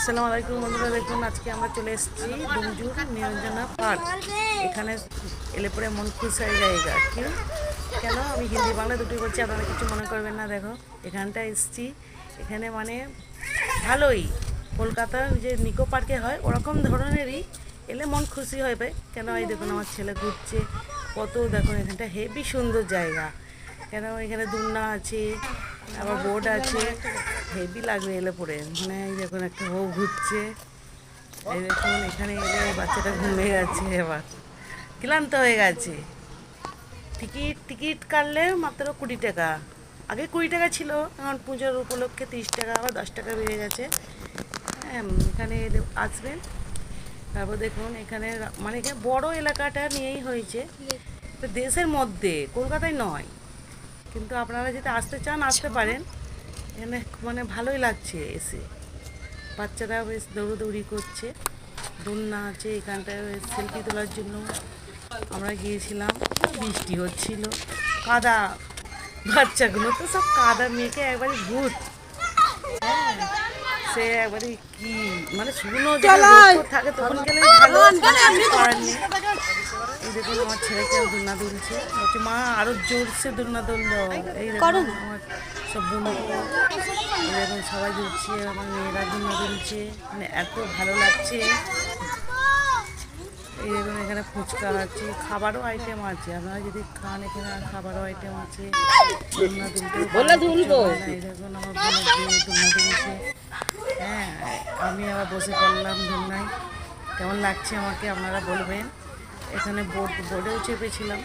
আসসালামু আলাইকুম বন্ধুরা, দেখুন আজকে আমরা চলে এসেছি ডুমজুর নিরঞ্জনা পার্ক। এখানে এলে পরে মন খুশি হয়ে জায়গা কি কেন আমি হিন্দি বাংলা দুটোই বলছি, আপনারা কিছু মনে করবেন না। দেখো এখানটা এসেছি, এখানে মানে ভালোই কলকাতার যে নিকো পার্কে হয় ওরকম ধরনেরই, এলে মন খুশি হবে। কেন এই দেখুন আমার ছেলে ঘুরছে কত, দেখুন এখানটা হেবি সুন্দর জায়গা। কেন এখানে দুলনা আছে, আবার বোর্ড আছে, হেভি লাগবে এলে পরে। মানে এই দেখুন একটা বউ ঘুরছে, এই দেখুন এখানে এলে বাচ্চাটা ঘুমে গেছে, এবার ক্লান্ত হয়ে গেছে। টিকিট কাটলে মাত্র 20 টাকা, আগে 20 টাকা ছিল, এখন পুজোর উপলক্ষে 30 টাকা আবার 10 টাকা বেড়ে গেছে। হ্যাঁ, এখানে আসবেন। তারপর দেখুন এখানে মানে এখানে বড় এলাকাটা নিয়েই হয়েছে, দেশের মধ্যে, কলকাতায় নয়। কিন্তু আপনারা যদি আসতে চান আসতে পারেন, এখানে মানে ভালোই লাগছে এসে। বাচ্চারা বেশ দৌড়োদৌড়ি করছে, দোলনা আছে এখানটায় সেলফি তোলার জন্য। আমরা গিয়েছিলাম, বৃষ্টি হচ্ছিল, কাদা, বাচ্চাগুলো তো সব কাদা মেখে একবারে ভূত। হ্যাঁ, সে একবারে কি মানে শুকনো থাকে তখন গেলে ভালো, করার নেই। এই দেখুন আমার ছেলেকে দোলনা দুলছে, বলছে মা আরো জোরসে দোলনা দুলল। এই দেখুন আমার সব বন্ধু, এই দেখুন সবাই দুলছে, আমার মেয়েরা দোলনা দুলছে, মানে এত ভালো লাগছে। এই দেখুন এখানে ফুচকা আছে, খাবারও আইটেম আছে, আপনারা যদি খান এখানে খাবারও আইটেম আছে। দোলনা দুলতে এই দেখুন আমার বোনের দোলনা দুলছে। হ্যাঁ, আমি আবার বসে পড়লাম দোলনায়। কেমন লাগছে আমাকে আপনারা বলবেন। এখানে বোর্ডেও চেপেছিলাম।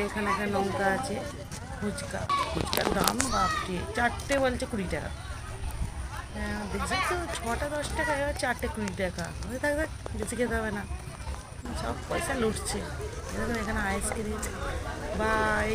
এখানে একটা নৌকা আছে, ফুচকার দাম বাপরে, 4টে বলছে 20 টাকা। হ্যাঁ দেখছি তো, 6টা 10 টাকা, এবার 4টে 20 টাকা। থাক বেশি খেতে হবে না, সব পয়সা লুটছে। দেখুন এখানে আইসক্রিম, বাই।